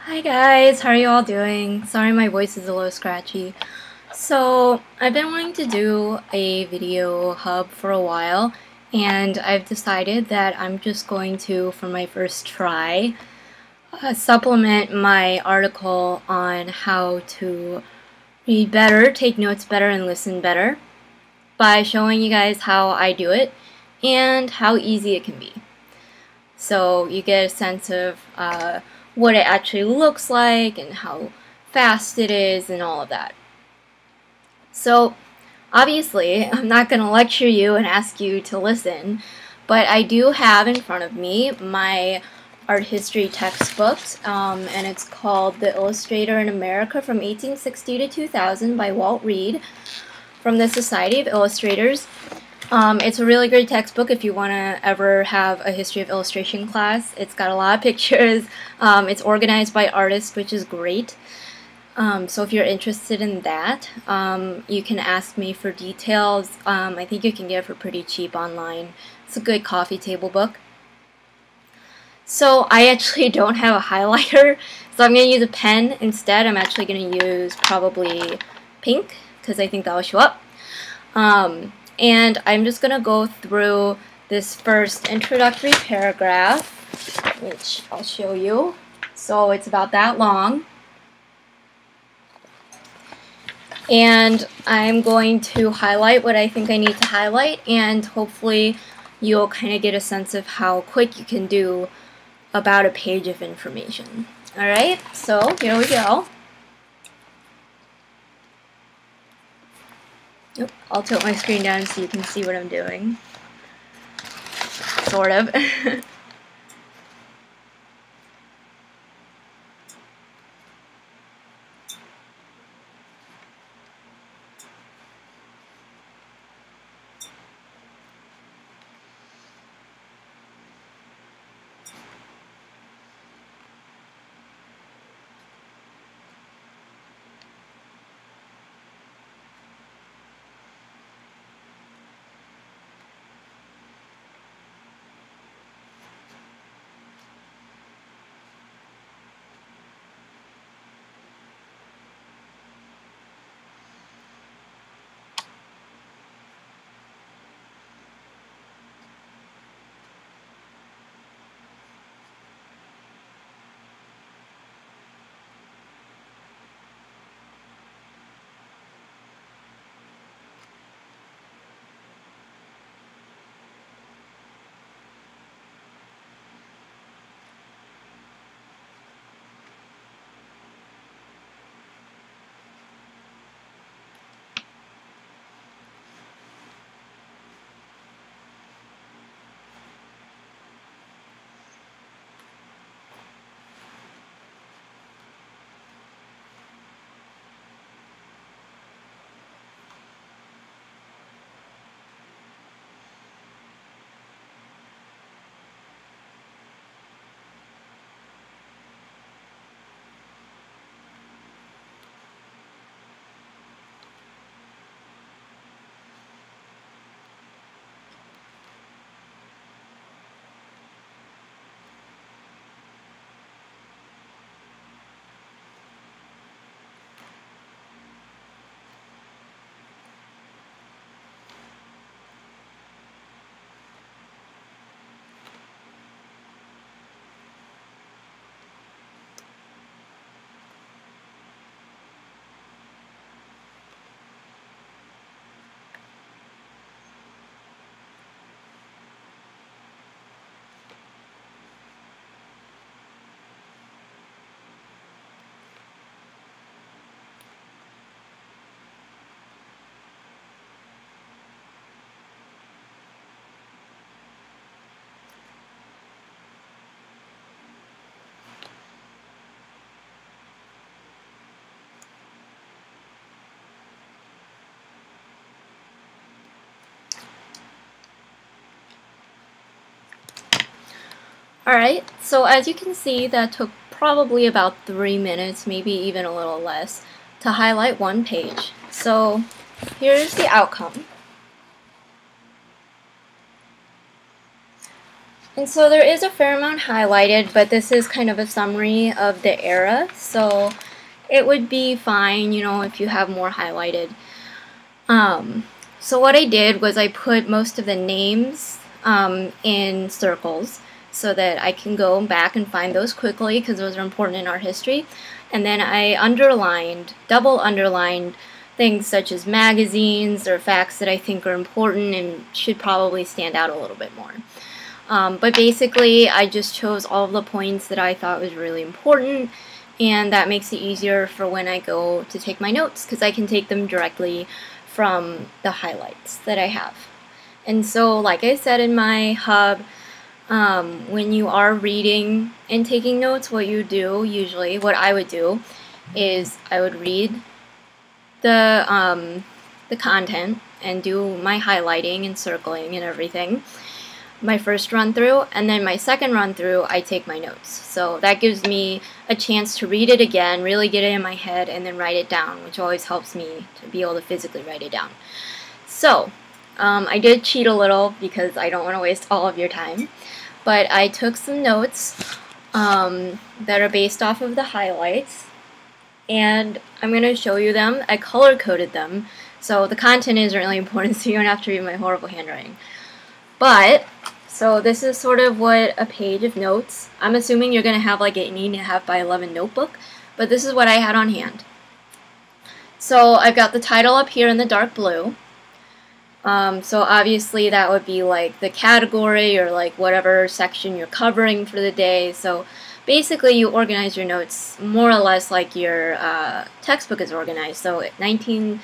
Hi guys, how are you all doing? Sorry my voice is a little scratchy. So, I've been wanting to do a video hub for a while, and I've decided that I'm just going to, for my first try, supplement my article on how to read better, take notes better, and listen better by showing you guys how I do it and how easy it can be. So you get a sense of what it actually looks like and how fast it is and all of that. So obviously I'm not going to lecture you and ask you to listen, but I do have in front of me my art history textbook, and it's called The Illustrator in America from 1860 to 2000 by Walt Reed from the Society of Illustrators. It's a really great textbook if you want to ever have a history of illustration class. It's got a lot of pictures. It's organized by artists, which is great. So if you're interested in that, you can ask me for details. I think you can get it for pretty cheap online. It's a good coffee table book. So I actually don't have a highlighter, so I'm going to use a pen instead. I'm actually going to use probably pink, because I think that will show up. And I'm just going to go through this first introductory paragraph, which I'll show you. So it's about that long. And I'm going to highlight what I think I need to highlight, and hopefully you'll kind of get a sense of how quick you can do about a page of information. Alright, so here we go. Yep, I'll tilt my screen down so you can see what I'm doing. Sort of. Alright, so as you can see, that took probably about 3 minutes, maybe even a little less, to highlight one page. So here's the outcome. And so there is a fair amount highlighted, but this is kind of a summary of the era, so it would be fine, you know, if you have more highlighted. So what I did was I put most of the names in circles so that I can go back and find those quickly because those are important in our history. And then I underlined, double underlined things such as magazines or facts that I think are important and should probably stand out a little bit more. But basically, I just chose all of the points that I thought was really important, and that makes it easier for when I go to take my notes because I can take them directly from the highlights that I have. And so, like I said in my hub, when you are reading and taking notes, what you do usually, what I would do, is I would read the content and do my highlighting and circling and everything. My first run through, and then my second run through I take my notes. So that gives me a chance to read it again, really get it in my head, and then write it down, which always helps me to be able to physically write it down. So I did cheat a little because I don't want to waste all of your time, but I took some notes that are based off of the highlights, and I'm going to show you them. I color coded them, so the content isn't really important, so you don't have to read my horrible handwriting. But so this is sort of what a page of notes. I'm assuming you're going to have like an 8.5 by 11 notebook, but this is what I had on hand. So I've got the title up here in the dark blue. So obviously that would be like the category or like whatever section you're covering for the day. So basically you organize your notes more or less like your textbook is organized. So 1900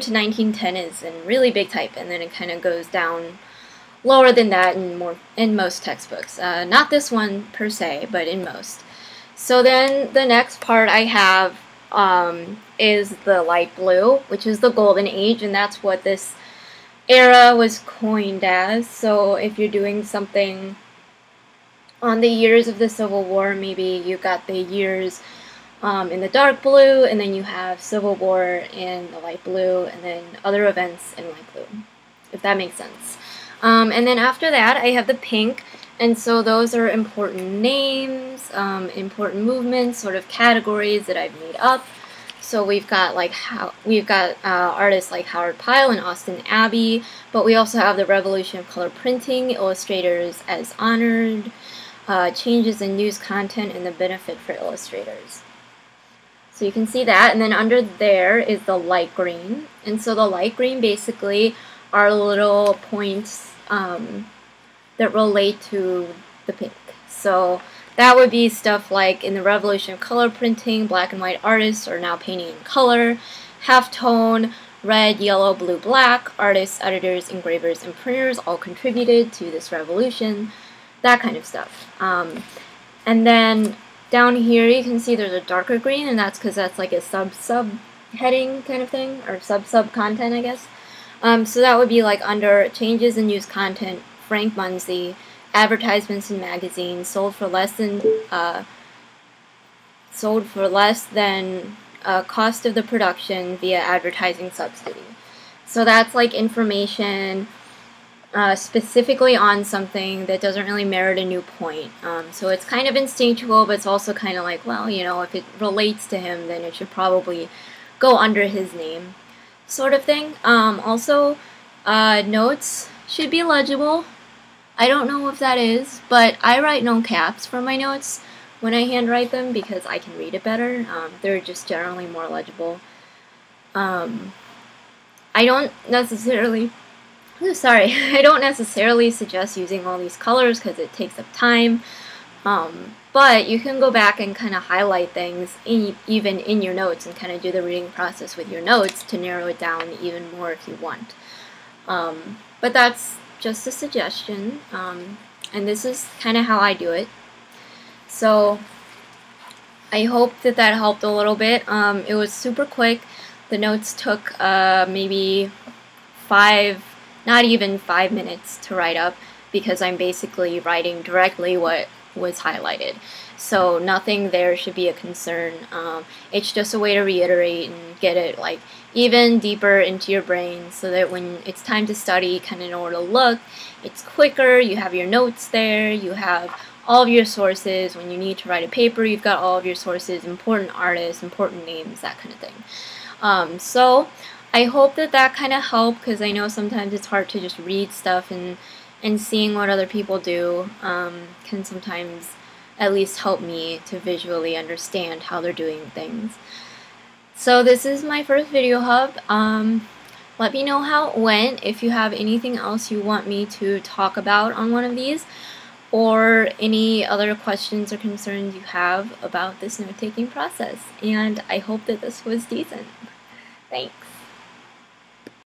to 1910 is in really big type, and then it kind of goes down lower than that in most textbooks. Not this one per se, but in most. So then the next part I have is the light blue, which is the golden age, and that's what this era was coined as. So if you're doing something on the years of the Civil War, maybe you got the years in the dark blue, and then you have Civil War in the light blue, and then other events in light blue, if that makes sense. And then after that, I have the pink, and so those are important names, important movements, sort of categories that I've made up. So we've got artists like Howard Pyle and Austin Abbey, but we also have the revolution of color printing, illustrators as honored, changes in news content, and the benefit for illustrators. So you can see that, and then under there is the light green, and so the light green basically are little points that relate to the pink. So that would be stuff like in the revolution of color printing, black and white artists are now painting in color, halftone, red, yellow, blue, black, artists, editors, engravers, and printers all contributed to this revolution, that kind of stuff. And then down here you can see there's a darker green, and that's because that's like a sub heading kind of thing, or sub content, I guess. So that would be like under changes in news content, Frank Munsey, advertisements in magazines sold for less than cost of the production via advertising subsidy. So that's like information specifically on something that doesn't really merit a new point. So it's kind of instinctual, but it's also kind of like, well, you know, if it relates to him, then it should probably go under his name, sort of thing. Also, notes should be legible. I don't know if that is, but I write no caps for my notes when I handwrite them because I can read it better. They're just generally more legible. I don't necessarily suggest using all these colors because it takes up time. But you can go back and kind of highlight things even in your notes and kind of do the reading process with your notes to narrow it down even more if you want. But that's just a suggestion, and this is kind of how I do it. So I hope that helped a little bit. It was super quick. The notes took maybe not even 5 minutes to write up because I'm basically writing directly what was highlighted. So nothing there should be a concern. It's just a way to reiterate and get it like even deeper into your brain so that when it's time to study, you kind of know where to look. It's quicker, you have your notes there, you have all of your sources. When you need to write a paper, you've got all of your sources, important artists, important names, that kind of thing. So I hope that kind of helped, because I know sometimes it's hard to just read stuff, and seeing what other people do can sometimes at least help me to visually understand how they're doing things. So this is my first video hub. Let me know how it went. If you have anything else you want me to talk about on one of these, or any other questions or concerns you have about this note-taking process. And I hope that this was decent. Thanks.